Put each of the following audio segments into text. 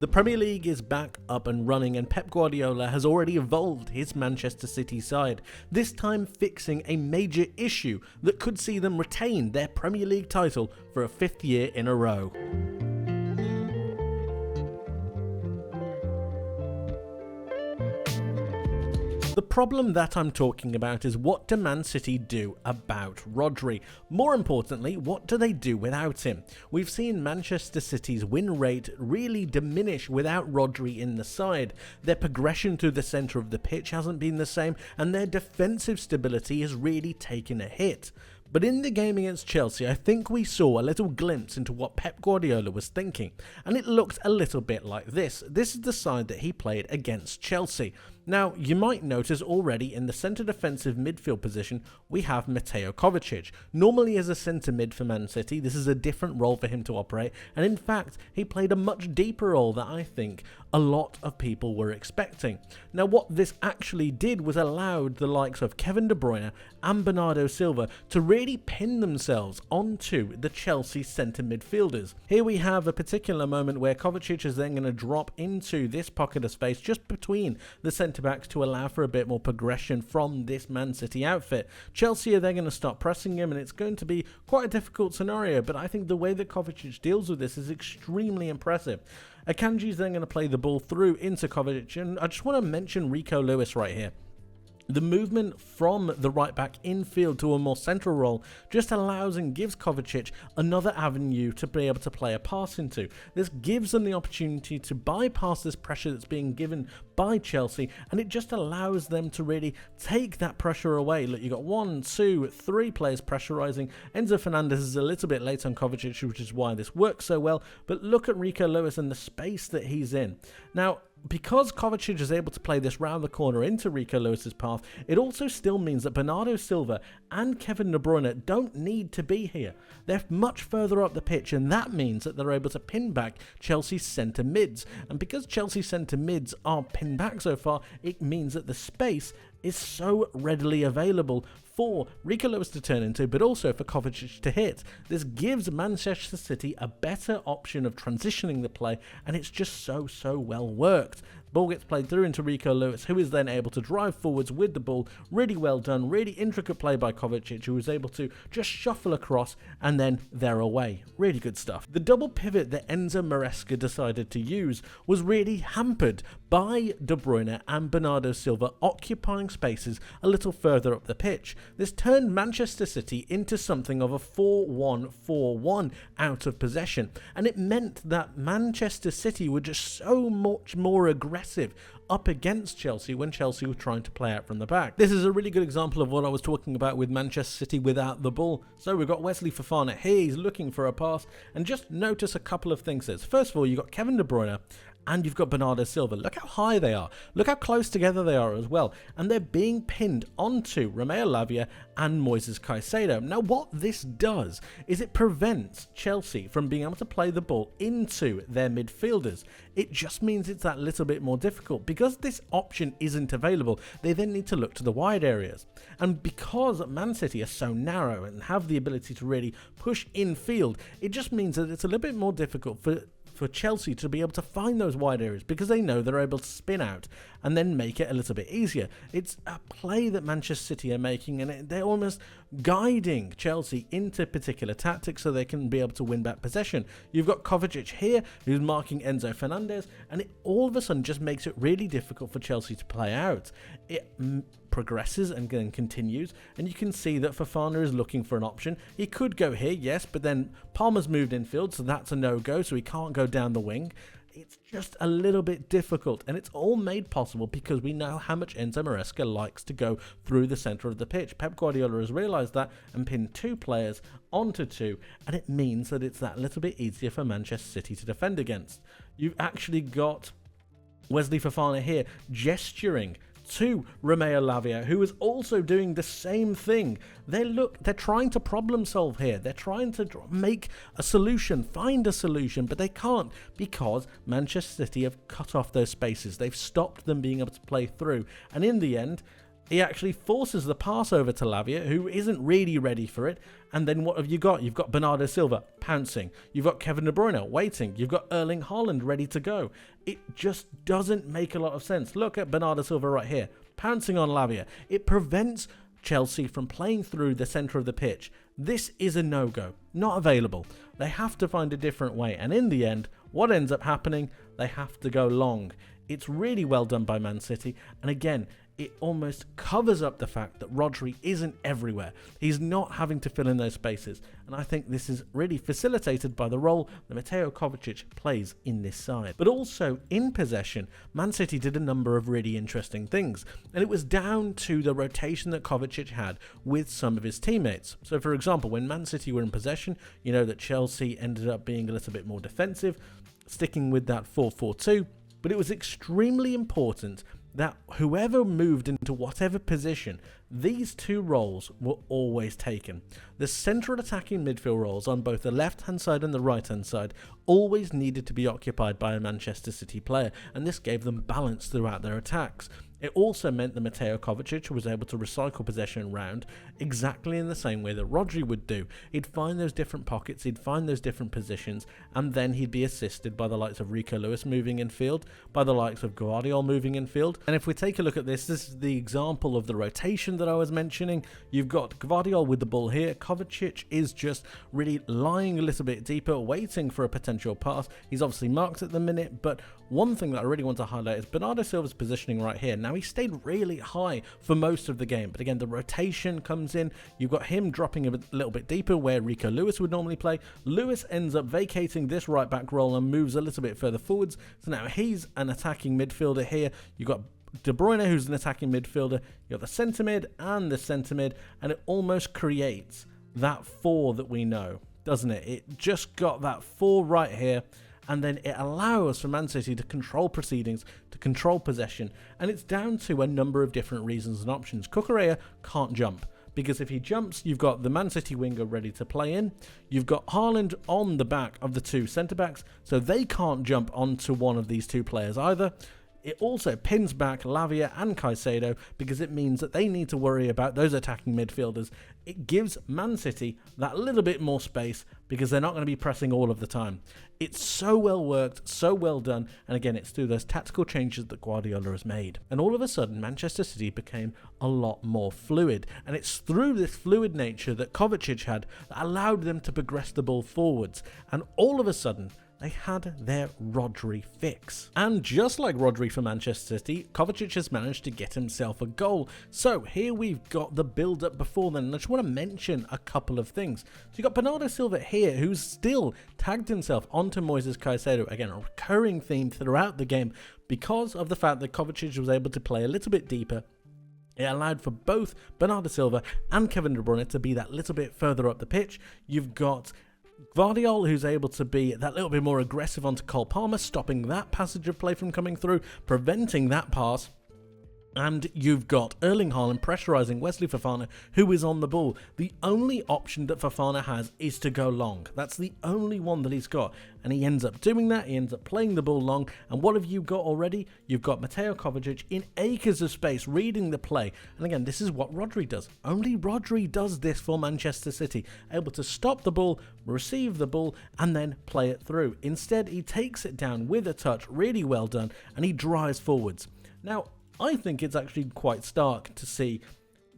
The Premier League is back up and running, and Pep Guardiola has already evolved his Manchester City side, this time fixing a major issue that could see them retain their Premier League title for a 5th year in a row. The problem that I'm talking about is, what do Man City do about Rodri? More importantly, what do they do without him? We've seen Manchester City's win rate really diminish without Rodri in the side. Their progression through the centre of the pitch hasn't been the same, and their defensive stability has really taken a hit. But in the game against Chelsea, I think we saw a little glimpse into what Pep Guardiola was thinking, and it looked a little bit like this. This is the side that he played against Chelsea. Now, you might notice already in the centre defensive midfield position, we have Mateo Kovacic. Normally as a centre mid for Man City, this is a different role for him to operate, and in fact, he played a much deeper role that I think a lot of people were expecting. Now, what this actually did was allowed the likes of Kevin De Bruyne and Bernardo Silva to really pin themselves onto the Chelsea centre midfielders. Here we have a particular moment where Kovacic is then going to drop into this pocket of space just between the centre backs to allow for a bit more progression from this Man City outfit. Chelsea are then going to start pressing him, and it's going to be quite a difficult scenario, but I think the way that Kovacic deals with this is extremely impressive. Akanji is then going to play the ball through into Kovacic, and I just want to mention Rico Lewis right here. The movement from the right back infield to a more central role just allows and gives Kovacic another avenue to be able to play a pass into. This gives them the opportunity to bypass this pressure that's being given by Chelsea, and it just allows them to really take that pressure away. Look, you got 1, 2, 3 players pressurising. Enzo Fernandez is a little bit late on Kovacic, which is why this works so well, but look at Rico Lewis and the space that he's in. Now, because Kovacic is able to play this round the corner into Rico Lewis's path, it also still means that Bernardo Silva and Kevin De Bruyne don't need to be here. They're much further up the pitch, and that means that they're able to pin back Chelsea's centre mids. And because Chelsea's centre mids are pinned back so far, it means that the space is so readily available for Rico Lewis to turn into, but also for Kovacic to hit. This gives Manchester City a better option of transitioning the play, and it's just so well worked. Ball gets played through into Rico Lewis, who is then able to drive forwards with the ball. Really well done, really intricate play by Kovacic, who was able to just shuffle across, and then they're away. Really good stuff. The double pivot that Enzo Maresca decided to use was really hampered by De Bruyne and Bernardo Silva occupying spaces a little further up the pitch. This turned Manchester City into something of a 4-1-4-1 out of possession, and it meant that Manchester City were just so much more aggressive up against Chelsea when Chelsea were trying to play out from the back. This is a really good example of what I was talking about with Manchester City without the ball. So we've got Wesley Fofana here, he's looking for a pass, and just notice a couple of things there. First of all, you've got Kevin De Bruyne and you've got Bernardo Silva. Look how high they are. Look how close together they are as well. And they're being pinned onto Romeo Lavia and Moises Caicedo. Now, what this does is it prevents Chelsea from being able to play the ball into their midfielders. It just means it's that little bit more difficult. Because this option isn't available, they then need to look to the wide areas. And because Man City are so narrow and have the ability to really push infield, it just means that it's a little bit more difficult for Chelsea to be able to find those wide areas, because they know they're able to spin out and then make it a little bit easier. It's a play that Manchester City are making, and they're almost guiding Chelsea into particular tactics so they can be able to win back possession. You've got Kovacic here who's marking Enzo Fernandez, and it all of a sudden just makes it really difficult for Chelsea to play out. It progresses and then continues, and you can see that Fofana is looking for an option. He could go here, yes, but then Palmer's moved infield, so that's a no-go, so he can't go down the wing. It's just a little bit difficult, and it's all made possible because we know how much Enzo Maresca likes to go through the centre of the pitch. Pep Guardiola has realised that and pinned 2 players onto 2, and it means that it's that little bit easier for Manchester City to defend against. You've actually got Wesley Fofana here gesturing to Romeo Lavia, who is also doing the same thing. They're trying to problem solve here. They're trying to make a solution, find a solution, but they can't because Manchester City have cut off those spaces. They've stopped them being able to play through. And in the end, He actually forces the pass over to Lavia, who isn't really ready for it. And then what have you got? You've got Bernardo Silva pouncing. You've got Kevin De Bruyne waiting. You've got Erling Haaland ready to go. It just doesn't make a lot of sense. Look at Bernardo Silva right here, pouncing on Lavia. It prevents Chelsea from playing through the centre of the pitch. This is a no-go, not available. They have to find a different way. And in the end, what ends up happening? They have to go long. It's really well done by Man City. And again, it almost covers up the fact that Rodri isn't everywhere. He's not having to fill in those spaces. And I think this is really facilitated by the role that Mateo Kovacic plays in this side. But also in possession, Man City did a number of really interesting things. And it was down to the rotation that Kovacic had with some of his teammates. So for example, when Man City were in possession, you know that Chelsea ended up being a little bit more defensive, sticking with that 4-4-2. But it was extremely important that whoever moved into whatever position, these two roles were always taken. The central attacking midfield roles on both the left-hand side and the right-hand side always needed to be occupied by a Manchester City player, and this gave them balance throughout their attacks. It also meant that Mateo Kovacic was able to recycle possession round exactly in the same way that Rodri would do. He'd find those different pockets, he'd find those different positions, and then he'd be assisted by the likes of Rico Lewis moving in field, by the likes of Guardiola moving in field. And if we take a look at this, this is the example of the rotation that I was mentioning. You've got Guardiola with the ball here. Kovacic is just really lying a little bit deeper, waiting for a potential pass. He's obviously marked at the minute, but one thing that I really want to highlight is Bernardo Silva's positioning right here. Now, he stayed really high for most of the game, but again, the rotation comes in. You've got him dropping a little bit deeper where Rico Lewis would normally play. Lewis ends up vacating this right back role and moves a little bit further forwards. So now he's an attacking midfielder here. You've got De Bruyne, who's an attacking midfielder. You've got the centre mid and the centre mid, and it almost creates that 4 that we know, doesn't it? It just got that 4 right here. And then it allows for Man City to control proceedings, to control possession. And it's down to a number of different reasons and options. Cucurella can't jump, because if he jumps, you've got the Man City winger ready to play in. You've got Haaland on the back of the 2 centre-backs, so they can't jump onto one of these 2 players either. It also pins back Lavia and Caicedo, because it means that they need to worry about those attacking midfielders. It gives Man City that little bit more space, because they're not going to be pressing all of the time. It's so well worked, so well done, and again, it's through those tactical changes that Guardiola has made. And all of a sudden, Manchester City became a lot more fluid, and it's through this fluid nature that Kovacic had that allowed them to progress the ball forwards. And all of a sudden, they had their Rodri fix. And just like Rodri for Manchester City, Kovacic has managed to get himself a goal. So here we've got the build-up before then, and I just want to mention a couple of things. So you've got Bernardo Silva here, who's still tagged himself onto Moises Caicedo. Again, a recurring theme throughout the game because of the fact that Kovacic was able to play a little bit deeper. It allowed for both Bernardo Silva and Kevin De Bruyne to be that little bit further up the pitch. You've got Guardiola, who's able to be that little bit more aggressive onto Cole Palmer, stopping that passage of play from coming through, preventing that pass. And you've got Erling Haaland pressurising Wesley Fofana, who is on the ball. The only option that Fofana has is to go long. That's the only one that he's got. And he ends up doing that. He ends up playing the ball long. And what have you got already? You've got Mateo Kovacic in acres of space, reading the play. And again, this is what Rodri does. Only Rodri does this for Manchester City. Able to stop the ball, receive the ball, and then play it through. Instead, he takes it down with a touch, really well done, and he drives forwards. Now, I think it's actually quite stark to see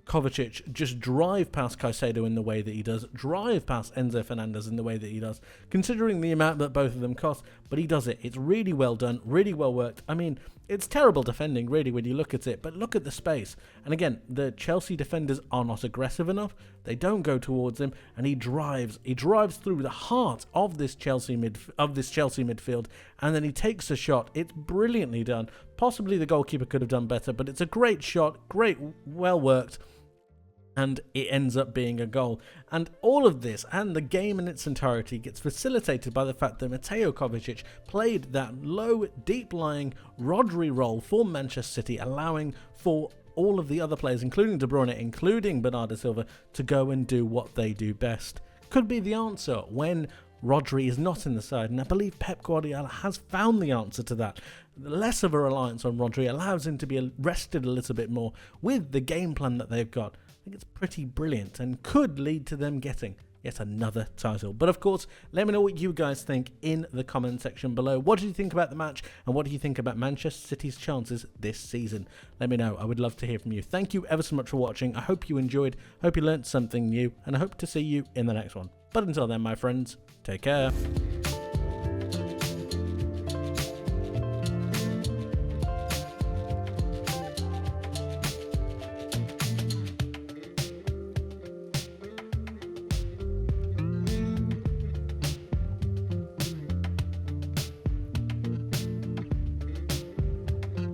Kovacic just drive past Caicedo in the way that he does, drive past Enzo Fernandez in the way that he does, considering the amount that both of them cost, but he does it. It's really well done, really well worked. I mean, it's terrible defending, really, when you look at it, but look at the space. And again, the Chelsea defenders are not aggressive enough. They don't go towards him, and he drives through the heart of this Chelsea midfield, and then he takes a shot. It's brilliantly done. Possibly the goalkeeper could have done better, but it's a great shot, great, well worked. And it ends up being a goal. And all of this and the game in its entirety gets facilitated by the fact that Mateo Kovacic played that low, deep-lying Rodri role for Manchester City, allowing for all of the other players, including De Bruyne, including Bernardo Silva, to go and do what they do best. Could be the answer when Rodri is not in the side, and I believe Pep Guardiola has found the answer to that. Less of a reliance on Rodri allows him to be rested a little bit more with the game plan that they've got. I think it's pretty brilliant and could lead to them getting yet another title. But of course, let me know what you guys think in the comment section below. What do you think about the match, and what do you think about Manchester City's chances this season? Let me know. I would love to hear from you. Thank you ever so much for watching. I hope you enjoyed, hope you learnt something new, and I hope to see you in the next one. But until then, my friends, take care.